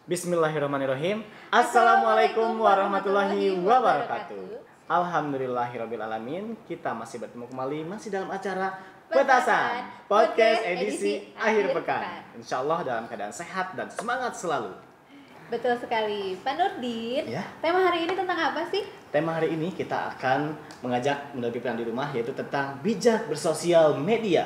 Bismillahirrahmanirrahim. Assalamualaikum warahmatullahi wabarakatuh. Alhamdulillahirabbil alamin. Kita masih bertemu kembali dalam acara Petasan Podcast edisi akhir pekan. Insyaallah dalam keadaan sehat dan semangat selalu. Betul sekali, Pak Nurdin. Ya. Tema hari ini tentang apa sih? Tema hari ini kita akan mengajak Bunda Pipiran di rumah, yaitu tentang bijak bersosial media.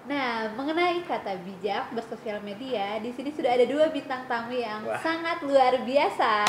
Nah, mengenai kata bijak bersosial media, di sini sudah ada dua bintang tamu yang sangat luar biasa.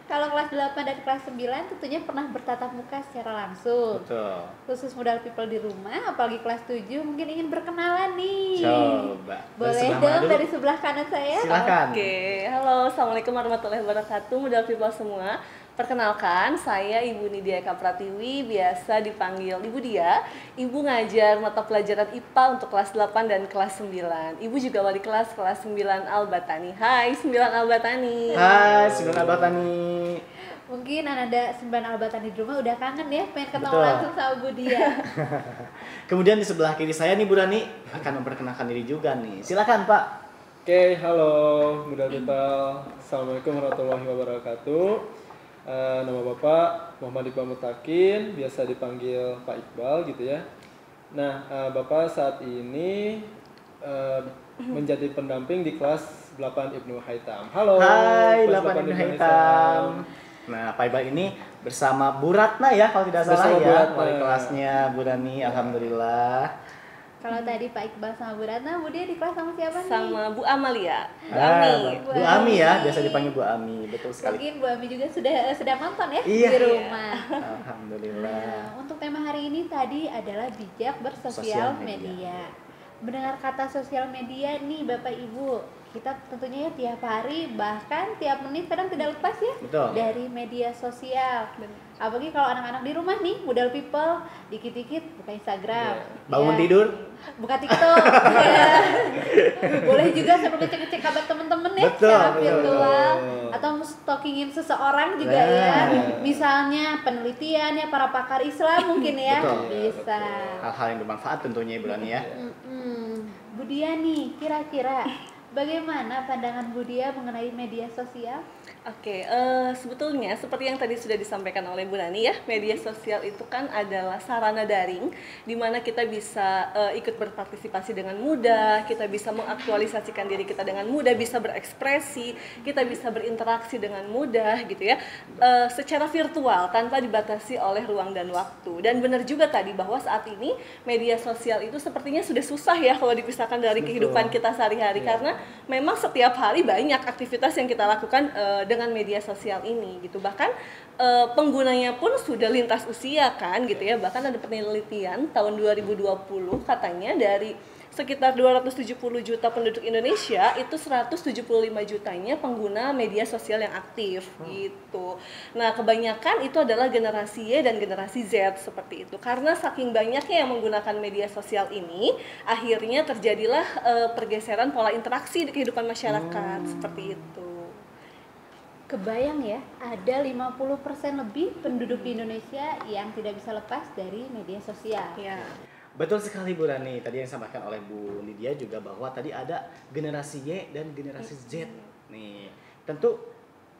Kalau kelas 8 dan kelas 9 tentunya pernah bertatap muka secara langsung. Betul. Khusus modal people di rumah, apalagi kelas 7 mungkin ingin berkenalan nih. Coba. Boleh dong dari sebelah kanan saya? Silakan. Oke, halo, assalamualaikum warahmatullahi wabarakatuh, modal people semua. Perkenalkan, saya Ibu Nidia Eka Pratiwi, biasa dipanggil Ibu Dia. Ibu ngajar mata pelajaran IPA untuk kelas 8 dan kelas 9. Ibu juga wali kelas 9 Al-Batani. Hai 9 Al-Batani. Hai 9 Al-Batani. Mungkin Ananda 9 Al-Batani di rumah udah kangen ya, pengen ketemu Betul. langsung sama Bu Dia. Kemudian di sebelah kiri saya nih Bu Rani akan memperkenalkan diri juga nih. Silakan Pak. Oke, halo Modal People. Assalamualaikum warahmatullahi wabarakatuh. Nama Bapak Muhammad Iqbal Mutakin, biasa dipanggil Pak Iqbal gitu ya. Nah, Bapak saat ini menjadi pendamping di kelas 8 Ibnu Haitam. Halo. Hai kelas 8 Ibnu Haitam. Nah, Pak Iqbal ini bersama Bu Ratna ya kalau tidak salah Bersama Bu ya, Ratna. wali kelasnya Bu Rani, alhamdulillah. Kalau tadi Pak Iqbal sama Bu Ratna, Bu Dia di kelas sama siapa nih? Sama Bu Amalia. Bu Ah, Ami. Bu Ami ya, biasa dipanggil Bu Ami, betul sekali. Mungkin Bu Ami juga sudah nonton ya Iya. di rumah. Alhamdulillah. Nah, untuk tema hari ini tadi adalah bijak bersosial Sosial media. media. Mendengar kata sosial media nih Bapak Ibu, kita tentunya ya tiap hari bahkan tiap menit kadang tidak lepas ya Betul. dari media sosial. Apalagi kalau anak-anak di rumah nih, modal people, dikit-dikit buka Instagram, Bangun ya, tidur. buka TikTok. Ya. Boleh juga sambil ngecek-ngecek kabar temen-temen ya Betul, secara betul. virtual atau stalkingin seseorang juga Nah. ya. Misalnya penelitian ya para pakar Islam mungkin ya. Betul. Bisa. Hal-hal yang bermanfaat tentunya Bu Rani ya. Bu Dia nih, kira-kira bagaimana pandangan Bu Dia mengenai media sosial? Oke, sebetulnya seperti yang tadi sudah disampaikan oleh Bu Nani ya, media sosial itu kan adalah sarana daring di mana kita bisa ikut berpartisipasi dengan mudah, kita bisa mengaktualisasikan diri kita dengan mudah, bisa berekspresi, kita bisa berinteraksi dengan mudah gitu ya, secara virtual tanpa dibatasi oleh ruang dan waktu. Dan benar juga tadi bahwa saat ini media sosial itu sepertinya sudah susah ya kalau dipisahkan dari kehidupan kita sehari-hari karena memang setiap hari banyak aktivitas yang kita lakukan dengan media sosial ini gitu, bahkan penggunanya pun sudah lintas usia kan gitu ya, bahkan ada penelitian tahun 2020 katanya dari sekitar 270 juta penduduk Indonesia itu 175 jutanya pengguna media sosial yang aktif gitu. Nah, kebanyakan itu adalah generasi Y dan generasi Z seperti itu. Karena saking banyaknya yang menggunakan media sosial ini, akhirnya terjadilah pergeseran pola interaksi di kehidupan masyarakat seperti itu. Kebayang ya, ada 50% lebih penduduk di Indonesia yang tidak bisa lepas dari media sosial. Ya. Betul sekali Bu Rani. Tadi yang disampaikan oleh Bu Lydia juga bahwa tadi ada generasi Y dan generasi Z. Nih, tentu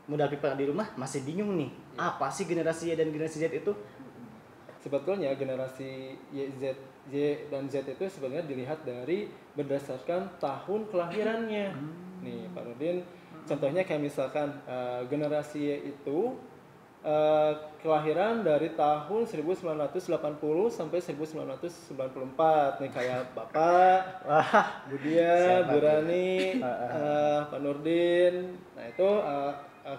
modal people di rumah masih bingung nih. Apa sih generasi Y dan generasi Z itu? Sebetulnya generasi Y dan Z itu sebenarnya dilihat dari berdasarkan tahun kelahirannya. Nih, Pak Nurdin, contohnya kayak misalkan generasi Y itu kelahiran dari tahun 1980 sampai 1994 nih, kayak Bapak, Bu Dia, Bu Rani, Pak Nurdin. Nah, itu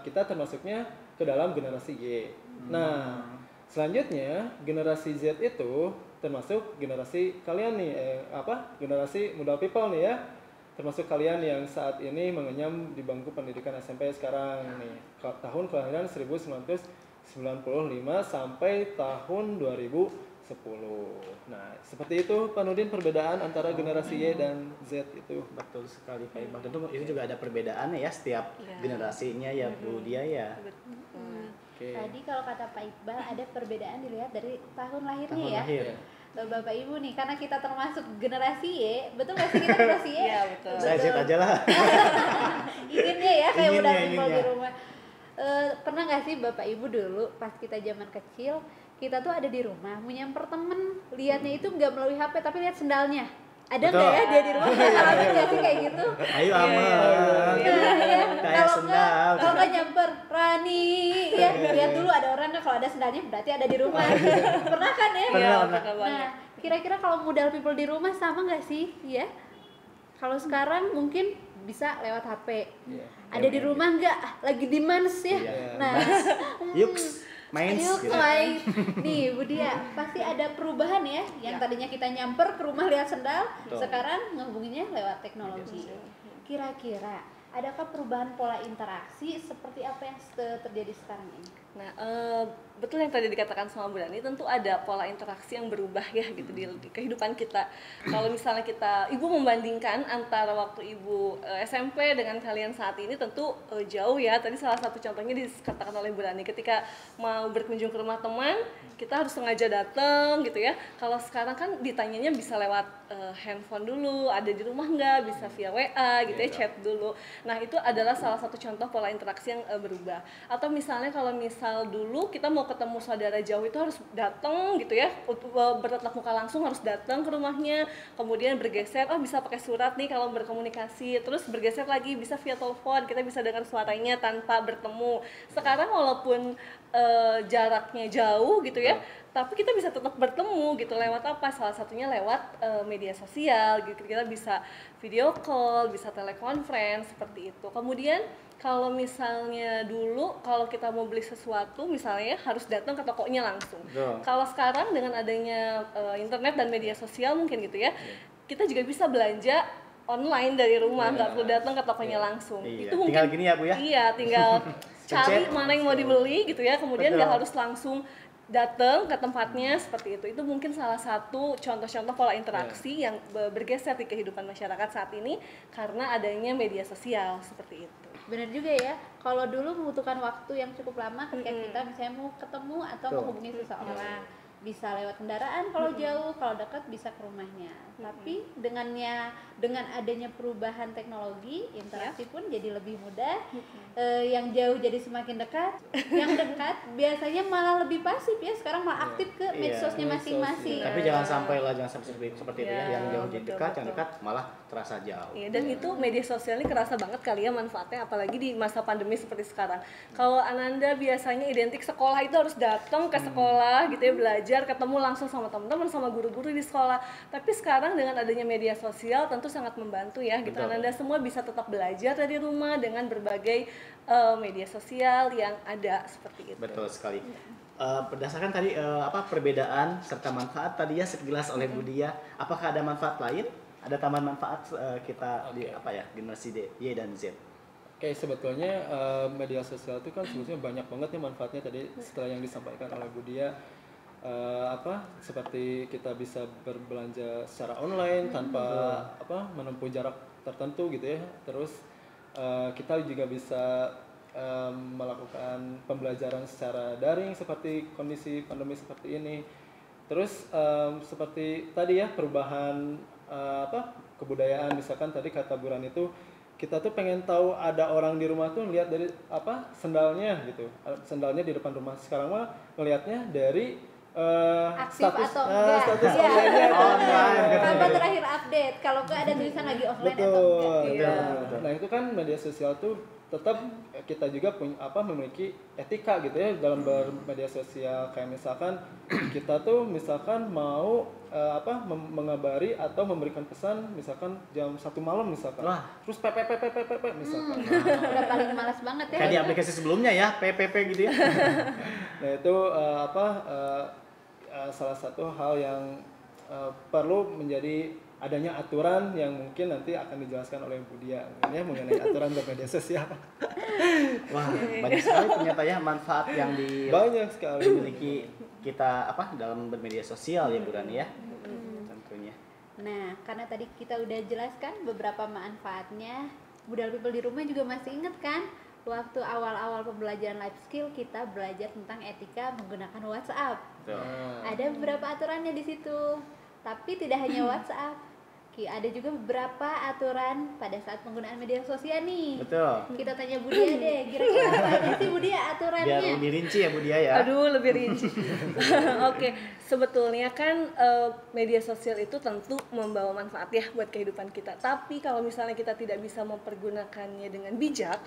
kita termasuknya ke dalam generasi Y. Nah, selanjutnya generasi Z itu termasuk generasi kalian nih, generasi modal people nih ya. Termasuk kalian yang saat ini mengenyam di bangku pendidikan SMP sekarang nih. Tahun kelahiran 1995 sampai tahun 2010. Nah, seperti itu Pak Nurdin perbedaan antara generasi Y dan Z itu. Betul sekali Pak Iqbal. Tentu itu juga ada perbedaannya ya setiap generasinya ya Bu Dia ya. Oke. Tadi kalau kata Pak Iqbal ada perbedaan dilihat dari tahun lahirnya Tahun ya. lahir. Bapak Ibu nih, karena kita termasuk generasi Y, betul nggak sih kita generasi Y? Iya, betul. Saya Z aja lah. Inginnya ya kayak Inginnya, udah people di inginnya. rumah. Pernah nggak sih Bapak Ibu dulu pas kita zaman kecil, kita tuh ada di rumah, mau nyamper temen, liatnya itu nggak melalui HP tapi lihat sendalnya. Ada nggak Betul. ya dia di rumah? Ngalamin nggak sih kayak gitu? Ayo Ama. Nah, ya. Kayak sendal. Kalau nggak nyamper Rani, ya lihat dulu ada orang nggak, kalau ada sendalnya berarti ada di rumah. Pernah kan ya? Pernah, Iya, pernah. pernah banget. Nah, kira-kira kalau modal people di rumah sama nggak sih? Ya. Kalau sekarang mungkin bisa lewat HP. Iya. Ada di rumah nggak? Lagi di mans ya? Iya. Nah, Yuks, main. yuk Gitu. main. Nih Bu Dia, pasti ada perubahan ya. Yang tadinya kita nyamper ke rumah lihat sendal, Betul. sekarang ngehubunginya lewat teknologi. Kira-kira adakah perubahan pola interaksi seperti apa yang terjadi sekarang ini? Nah, betul yang tadi dikatakan sama Bu Rani, tentu ada pola interaksi yang berubah ya gitu di kehidupan kita. Kalau misalnya Ibu membandingkan antara waktu Ibu SMP dengan kalian saat ini, tentu jauh ya. Tadi salah satu contohnya dikatakan oleh Bu Rani, ketika mau berkunjung ke rumah teman, kita harus sengaja datang gitu ya. Kalau sekarang kan ditanyanya bisa lewat handphone dulu, ada di rumah nggak, bisa via WA gitu ya, chat dulu. Nah, itu adalah salah satu contoh pola interaksi yang berubah. Atau misalnya kalau misal dulu kita mau ketemu saudara jauh itu harus datang gitu ya, bertatap muka langsung, harus datang ke rumahnya, kemudian bergeser, bisa pakai surat nih kalau berkomunikasi, terus bergeser lagi bisa via telepon, kita bisa dengar suaranya tanpa bertemu. Sekarang walaupun jaraknya jauh gitu ya, tapi kita bisa tetap bertemu gitu. Lewat apa? Salah satunya lewat media sosial gitu. Kita bisa video call, bisa telekonferensi seperti itu. Kemudian kalau misalnya dulu kalau kita mau beli sesuatu misalnya harus datang ke tokonya langsung. Betul. Kalau sekarang dengan adanya internet dan media sosial mungkin gitu ya, kita juga bisa belanja online dari rumah, nggak perlu datang ke tokonya langsung. Iya. Itu mungkin Tinggal gini ya Bu ya. Iya, tinggal cari Pencet. mana yang mau dibeli gitu ya, kemudian Betul. nggak harus langsung datang ke tempatnya seperti itu. Itu mungkin salah satu contoh-contoh pola interaksi yang bergeser di kehidupan masyarakat saat ini karena adanya media sosial seperti itu. Benar juga ya, kalau dulu membutuhkan waktu yang cukup lama ketika kita misalnya mau ketemu atau Betul. menghubungi seseorang, bisa lewat kendaraan kalau jauh, kalau dekat bisa ke rumahnya. Tapi dengan adanya perubahan teknologi, interaksi pun jadi lebih mudah. Yang jauh jadi semakin dekat, yang dekat biasanya malah lebih pasif ya, sekarang malah aktif ke medsosnya masing-masing. Tapi jangan sampai seperti itu ya, Iya, yang jauh jadi betul, dekat, yang betul. dekat malah terasa jauh. Iya, dan itu media sosial ini kerasa banget kali ya manfaatnya, apalagi di masa pandemi seperti sekarang. Kalau Ananda biasanya identik sekolah itu harus datang ke sekolah gitu ya, belajar, ketemu langsung sama teman-teman, sama guru-guru di sekolah. Tapi sekarang dengan adanya media sosial tentu sangat membantu ya gitu. Betul. Ananda semua bisa tetap belajar dari rumah dengan berbagai media sosial yang ada seperti itu. Betul sekali. Berdasarkan tadi perbedaan serta manfaat tadi ya sekilas oleh Bu Dia, apakah ada manfaat lain? Ada tambahan manfaat kita di generasi Y dan Z? Oke, sebetulnya media sosial itu kan sebetulnya banyak banget nih manfaatnya tadi setelah yang disampaikan oleh Bu Dia. Seperti kita bisa berbelanja secara online tanpa menempuh jarak tertentu gitu ya. Terus kita juga bisa melakukan pembelajaran secara daring seperti kondisi pandemi seperti ini. Terus seperti tadi ya perubahan kebudayaan, misalkan tadi kata Bu Rani itu kita tuh pengen tahu ada orang di rumah tuh lihat dari sendalnya gitu, sendalnya di depan rumah. Sekarang mah ngelihatnya dari Aktif status atau enggak. status Iya. online-nya Kapan terakhir update? Kalau enggak ada tulisan lagi offline atau enggak. betul. Iya. Nah itu kan media sosial tuh tetap kita juga punya memiliki etika gitu ya dalam bermedia sosial. Kayak misalkan kita tuh misalkan mau mengabari atau memberikan pesan misalkan jam 1 malam misalkan. Wah. Terus misalkan. Udah paling malas banget ya. Kayak di aplikasi sebelumnya ya, PPP gitu ya. Nah itu salah satu hal yang perlu menjadi adanya aturan yang mungkin nanti akan dijelaskan oleh Bu Dia ya, mengenai aturan bermedia sosial. Wah, banyak sekali ternyata ya manfaat yang Banyak sekali. dimiliki kita dalam bermedia sosial ya Bu Rani ya. Tentunya. Nah, karena tadi kita udah jelaskan beberapa manfaatnya, Budal People di rumah juga masih inget kan? Waktu awal-awal pembelajaran life skill kita belajar tentang etika menggunakan WhatsApp. Betul. ada beberapa aturannya di situ. Tapi tidak hanya WhatsApp, ada juga beberapa aturan pada saat penggunaan media sosial nih. Betul. Kita tanya Budia deh, kira-kira apa aja sih Budia aturannya? Biar lebih rinci ya Bu Dia ya. Aduh, lebih rinci. Oke, sebetulnya kan media sosial itu tentu membawa manfaat ya buat kehidupan kita. Tapi kalau misalnya kita tidak bisa mempergunakannya dengan bijak,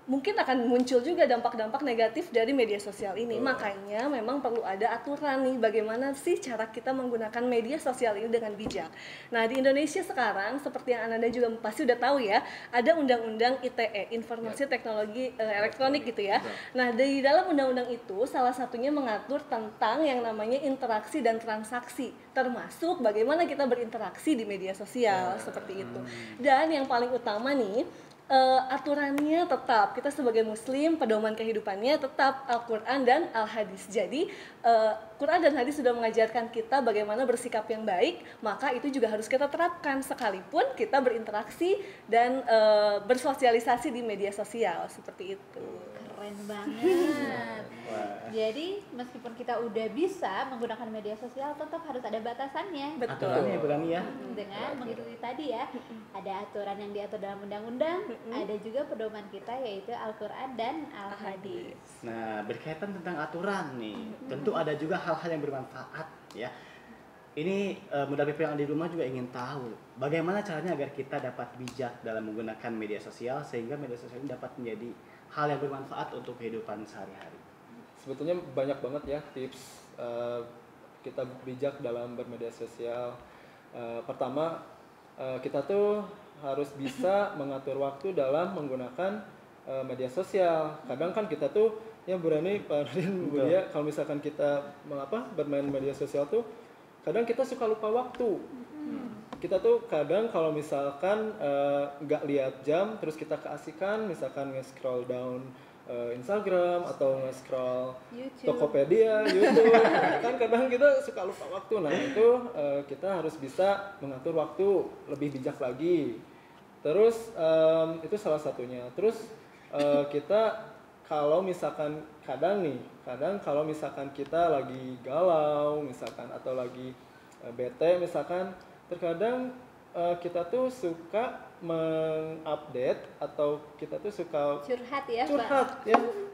mungkin akan muncul juga dampak-dampak negatif dari media sosial ini. Makanya memang perlu ada aturan nih bagaimana sih cara kita menggunakan media sosial ini dengan bijak. Nah, di Indonesia sekarang seperti yang Anda juga pasti udah tahu ya, ada Undang-Undang ITE, Informasi Teknologi Elektronik gitu ya. Nah, di dalam undang-undang itu salah satunya mengatur tentang yang namanya interaksi dan transaksi, termasuk bagaimana kita berinteraksi di media sosial seperti itu. Dan yang paling utama nih, aturannya tetap, kita sebagai muslim pedoman kehidupannya tetap Al-Quran dan Al-Hadis. Jadi Quran dan Hadis sudah mengajarkan kita bagaimana bersikap yang baik, maka itu juga harus kita terapkan sekalipun kita berinteraksi dan bersosialisasi di media sosial seperti itu. Keren banget. Jadi meskipun kita udah bisa menggunakan media sosial, tetap harus ada batasannya. Aturannya berani ya. Dengan mengikuti tadi ya, ada aturan yang diatur dalam undang-undang, ada juga pedoman kita yaitu Al-Quran dan Al-Hadis. Nah, berkaitan tentang aturan nih, tentu ada juga hal-hal yang bermanfaat ya. Ini Muda People yang ada di rumah juga ingin tahu bagaimana caranya agar kita dapat bijak dalam menggunakan media sosial sehingga media sosial ini dapat menjadi hal yang bermanfaat untuk kehidupan sehari-hari. Sebetulnya banyak banget ya tips kita bijak dalam bermedia sosial. Pertama, kita tuh harus bisa mengatur waktu dalam menggunakan media sosial. Kadang kan kita tuh ya berani Pak Nurdin, Bu Dia, kalau misalkan kita bermain media sosial tuh kadang kita suka lupa waktu. Kita tuh kadang kalau misalkan nggak lihat jam terus kita keasikan misalkan nge-scroll down Instagram atau nge-scroll Tokopedia, YouTube, kan kadang kita suka lupa waktu. Nah itu kita harus bisa mengatur waktu lebih bijak lagi. Terus itu salah satunya. Terus kita kalau misalkan kadang kalau misalkan kita lagi galau misalkan atau lagi bete misalkan, terkadang kita tuh suka mengupdate atau kita tuh suka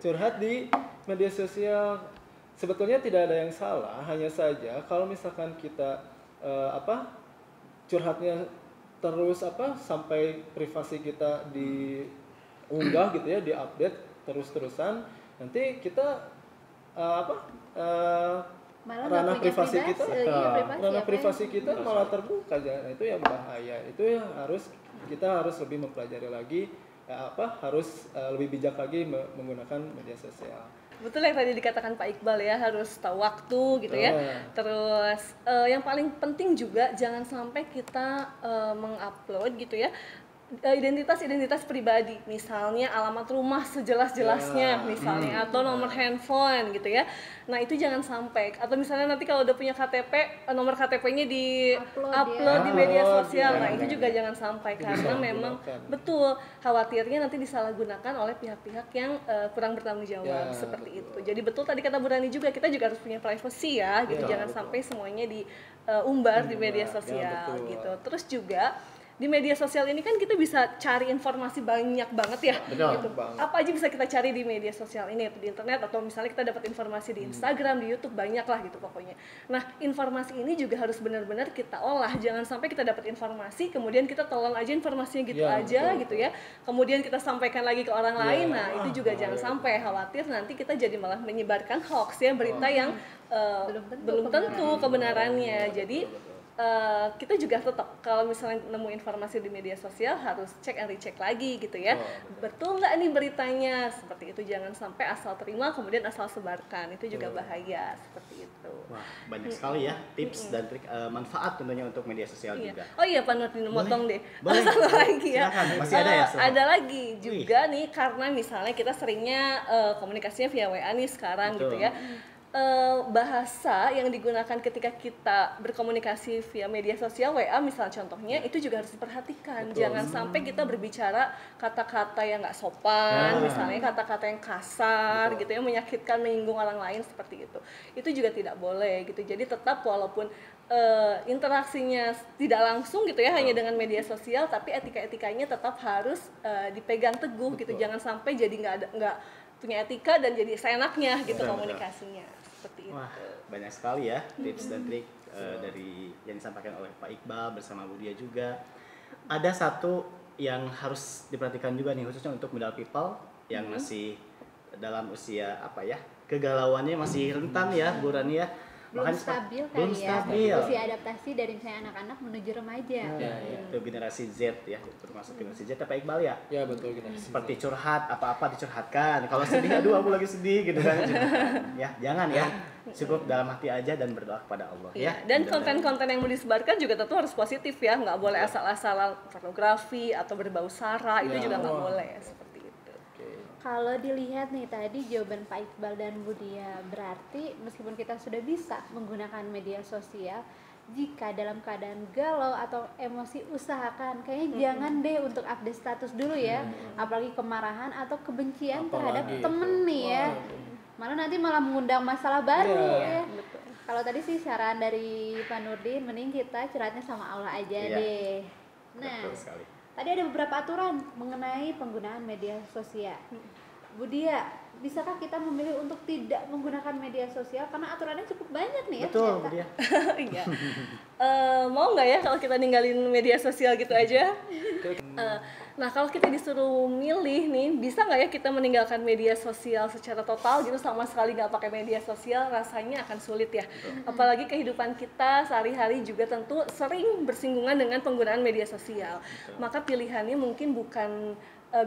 curhat di media sosial. Sebetulnya tidak ada yang salah, hanya saja kalau misalkan kita curhatnya terus sampai privasi kita diunggah gitu ya, diupdate terus-terusan, nanti kita ranah privasi kita, malah terbuka. Nah, itu yang bahaya. Itu yang kita harus lebih mempelajari lagi, harus lebih bijak lagi menggunakan media sosial. Betul yang tadi dikatakan Pak Iqbal ya, harus tahu waktu gitu ya. Terus yang paling penting juga jangan sampai kita mengupload gitu ya identitas pribadi, misalnya alamat rumah sejelas-jelasnya misalnya, atau nomor handphone gitu ya. Nah itu jangan sampai, atau misalnya nanti kalau udah punya KTP, nomor KTP-nya di upload di media sosial. Nah itu juga jangan sampai, karena memang betul khawatirnya nanti disalahgunakan oleh pihak-pihak yang kurang bertanggung jawab seperti itu. Jadi betul tadi kata Bu Rani juga, kita juga harus punya privacy ya gitu, jangan sampai semuanya diumbar di media sosial gitu. Terus juga di media sosial ini kan kita bisa cari informasi banyak banget ya. Gitu. Apa aja bisa kita cari di media sosial ini, di internet, atau misalnya kita dapat informasi di Instagram, di YouTube, banyak lah gitu pokoknya. Nah informasi ini juga harus benar-benar kita olah, jangan sampai kita dapat informasi kemudian kita telan aja informasinya gitu gitu ya, kemudian kita sampaikan lagi ke orang lain. Nah itu juga jangan sampai, khawatir nanti kita jadi malah menyebarkan hoax ya, berita yang belum tentu kebenarannya. Jadi kita juga tetap kalau misalnya nemu informasi di media sosial harus cek and recheck lagi gitu ya. Betul nggak nih beritanya? Seperti itu, jangan sampai asal terima kemudian asal sebarkan, itu juga bahaya seperti itu. Wah, banyak sekali ya tips dan trik manfaat tentunya untuk media sosial juga. Oh iya Pak Nurdin, motong deh. Boleh. Satu lagi ya. Silakan, masih ada ya? Ada lagi juga nih, karena misalnya kita seringnya komunikasinya via WA nih sekarang gitu ya. bahasa yang digunakan ketika kita berkomunikasi via media sosial, WA misalnya contohnya, itu juga harus diperhatikan. Betul. Jangan sampai kita berbicara kata-kata yang nggak sopan, misalnya kata-kata yang kasar, Betul. gitu ya, menyakitkan, menyinggung orang lain seperti itu. Itu juga tidak boleh gitu. Jadi tetap walaupun interaksinya tidak langsung gitu ya, hanya dengan media sosial, tapi etika-etikanya tetap harus dipegang teguh gitu. Betul. Jangan sampai jadi nggak punya etika dan jadi seenaknya gitu Betul, komunikasinya seperti Wah, itu. banyak sekali ya tips dan trik dari yang disampaikan oleh Pak Iqbal bersama Bu Dia juga. Ada satu yang harus diperhatikan juga nih, khususnya untuk middle people yang masih dalam usia apa ya, kegalauannya masih rentan ya Bu Rani ya. Belum Makanya stabil belum kali ya, stabil. usia adaptasi dari misalnya anak-anak menuju remaja. Itu generasi Z ya, termasuk generasi Z ya Pak Iqbal ya. Ya betul kita. Seperti curhat, apa-apa dicurhatkan. Kalau sedih, aduh aku lagi sedih gitu kan. Ya, jangan ya. Cukup dalam hati aja dan berdoa kepada Allah ya. Iya, dan Mudah-mudahan. konten-konten yang mau disebarkan juga tentu harus positif ya, nggak boleh asal-asalan pornografi atau berbau sara, itu Ya, juga nggak wah. boleh seperti itu. Kalau dilihat nih tadi jawaban Pak Iqbal dan Bu Dia, berarti meskipun kita sudah bisa menggunakan media sosial, jika dalam keadaan galau atau emosi usahakan kayaknya jangan deh untuk update status dulu ya, apalagi kemarahan atau kebencian terhadap Apalagi temen itu. nih ya, malah nanti malah mengundang masalah baru Iya, ya. Kalau tadi sih saran dari Pak Nurdin, mending kita curhatnya sama Allah aja Iya. deh. Nah, Betul sekali. tadi ada beberapa aturan mengenai penggunaan media sosial. Bu Dia, bisakah kita memilih untuk tidak menggunakan media sosial karena aturannya cukup banyak nih ya? Betul, Bu ternyata. Dia. Iya. Mau nggak ya kalau kita ninggalin media sosial gitu aja? Nah, kalau kita disuruh milih nih, bisa nggak ya kita meninggalkan media sosial secara total gitu, sama sekali nggak pakai media sosial? Rasanya akan sulit ya. Apalagi kehidupan kita sehari-hari juga tentu sering bersinggungan dengan penggunaan media sosial. Maka pilihannya mungkin bukan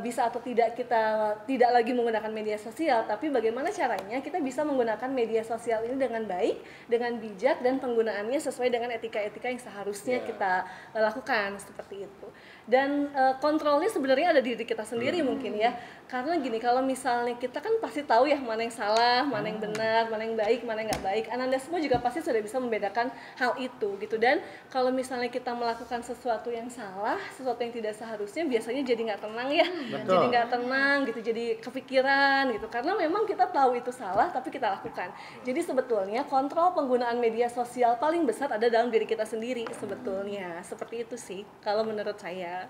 bisa atau tidak kita tidak lagi menggunakan media sosial, tapi bagaimana caranya kita bisa menggunakan media sosial ini dengan baik, dengan bijak, dan penggunaannya sesuai dengan etika-etika yang seharusnya kita lakukan seperti itu. Dan kontrolnya sebenarnya ada di diri kita sendiri mungkin ya, karena gini, kalau misalnya kita kan pasti tahu ya mana yang salah, mana yang benar, mana yang baik, mana yang nggak baik. Ananda semua juga pasti sudah bisa membedakan hal itu gitu. Dan kalau misalnya kita melakukan sesuatu yang salah, sesuatu yang tidak seharusnya, biasanya jadi nggak tenang ya. Betul. Jadi nggak tenang gitu, jadi kepikiran gitu, karena memang kita tahu itu salah tapi kita lakukan. Jadi sebetulnya kontrol penggunaan media sosial paling besar ada dalam diri kita sendiri sebetulnya. Seperti itu sih kalau menurut saya.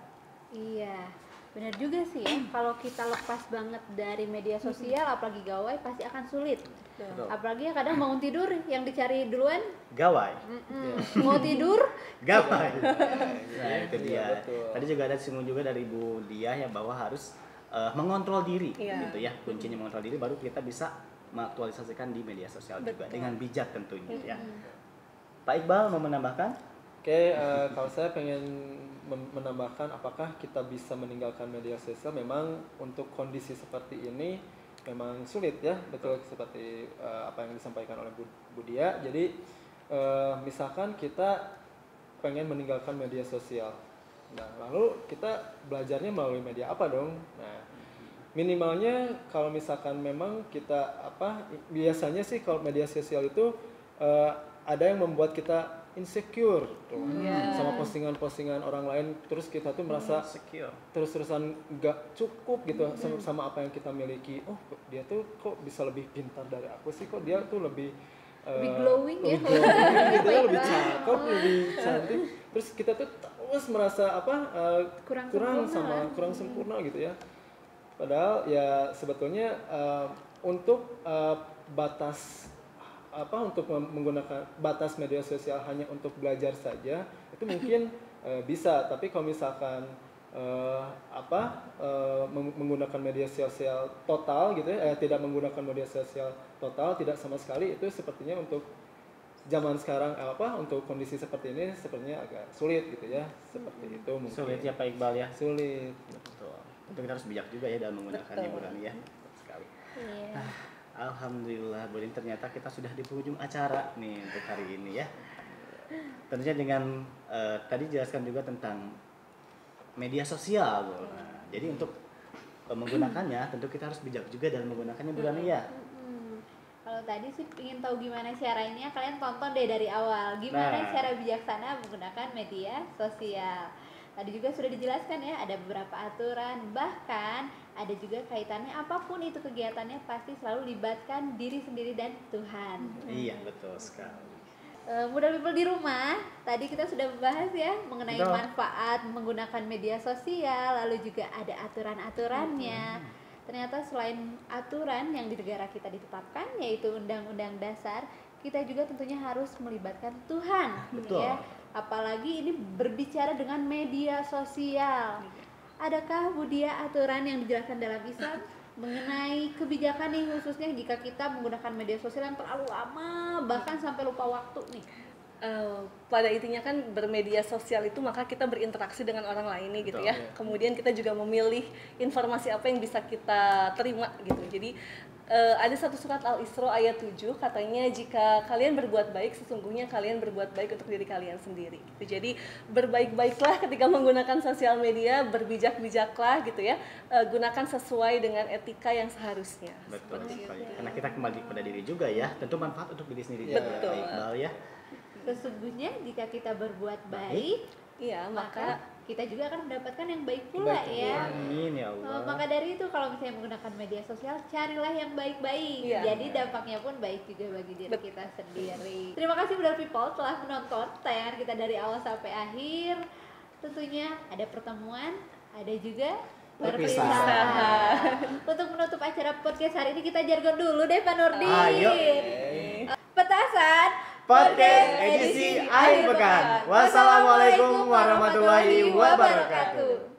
Iya, benar juga sih ya. Kalau kita lepas banget dari media sosial, apalagi gawai, pasti akan sulit. Betul. Apalagi ya kadang bangun tidur yang dicari duluan, Gawai. mau tidur, Gawai. Nah, itu dia. betul. Tadi juga ada disinggung juga dari Bu Dia ya, bahwa harus mengontrol diri Iya. gitu ya. Kuncinya mengontrol diri, baru kita bisa mengaktualisasikan di media sosial juga Betul. dengan bijak tentunya ya. Pak Iqbal mau menambahkan? Oke, kalau saya pengen menambahkan apakah kita bisa meninggalkan media sosial. Memang untuk kondisi seperti ini memang sulit ya, betul seperti apa yang disampaikan oleh Bu Dia. Jadi misalkan kita pengen meninggalkan media sosial, nah lalu kita belajarnya melalui media apa dong? Nah, minimalnya kalau misalkan memang kita biasanya sih kalau media sosial itu ada yang membuat kita insecure tuh, sama postingan-postingan orang lain, terus kita tuh merasa Secure. terus-terusan nggak cukup gitu sama apa yang kita miliki. Oh, dia tuh kok bisa lebih pintar dari aku sih, kok dia tuh lebih lebih glowing ya. lebih glowing gitu ya, lebih cakep, lebih cantik. Terus kita tuh terus merasa kurang sempurna gitu ya. Padahal ya sebetulnya untuk untuk menggunakan batas media sosial hanya untuk belajar saja itu mungkin bisa, tapi kalau misalkan menggunakan media sosial total gitu ya, tidak menggunakan media sosial total, tidak sama sekali, itu sepertinya untuk zaman sekarang untuk kondisi seperti ini sepertinya agak sulit gitu ya, seperti itu mungkin. Sulit ya Pak Iqbal ya. Sulit. Betul. Tentu kita harus bijak juga ya dalam menggunakannya Bu Rani ya. Betul sekali. Iya. Alhamdulillah Bu Rin, ternyata kita sudah di penghujung acara nih untuk hari ini ya. Tentunya dengan tadi jelaskan juga tentang media sosial Bu. Nah, jadi untuk menggunakannya tentu kita harus bijak juga dalam menggunakannya Bu Rani ya. Kalau tadi sih ingin tahu gimana caranya, kalian tonton deh dari awal gimana cara bijaksana menggunakan media sosial. Tadi juga sudah dijelaskan ya, ada beberapa aturan, bahkan ada juga kaitannya apapun itu kegiatannya pasti selalu libatkan diri sendiri dan Tuhan. Iya, betul sekali. Muda people di rumah, tadi kita sudah membahas ya mengenai Betul. manfaat menggunakan media sosial, lalu juga ada aturan-aturannya. Ternyata selain aturan yang di negara kita ditetapkan, yaitu Undang-Undang Dasar, kita juga tentunya harus melibatkan Tuhan, Betul. ya. Apalagi ini berbicara dengan media sosial. Adakah Budia aturan yang dijelaskan dalam Islam mengenai kebijakan nih, khususnya jika kita menggunakan media sosial yang terlalu lama bahkan sampai lupa waktu nih? Pada intinya kan bermedia sosial itu maka kita berinteraksi dengan orang lain nih gitu Betul, ya. ya. Kemudian kita juga memilih informasi apa yang bisa kita terima gitu. Jadi ada satu surat Al-Isra ayat 7 katanya, jika kalian berbuat baik sesungguhnya kalian berbuat baik untuk diri kalian sendiri gitu. Jadi berbaik-baiklah ketika menggunakan sosial media, berbijak-bijaklah gitu ya. Gunakan sesuai dengan etika yang seharusnya. Betul Seperti sekali. itu. Karena kita kembali kepada diri juga ya. Tentu manfaat untuk diri sendiri Iya. juga. Betul. Iqbal ya. Sesungguhnya jika kita berbuat baik, Iya, maka maka kita juga akan mendapatkan yang baik pula Baik pula. ya. Amin ya Allah. Maka dari itu kalau misalnya menggunakan media sosial, carilah yang baik-baik. Iya. Jadi dampaknya pun baik juga bagi diri Betul. kita sendiri. Terima kasih Budak People telah menonton tayangan kita dari awal sampai akhir. Tentunya ada pertemuan, ada juga Perpisahan. Untuk menutup acara podcast hari ini kita jargon dulu deh Pak Nurdin. Ayo. Petasan Podcast edisi akhir pekan. Wassalamualaikum warahmatullahi wabarakatuh.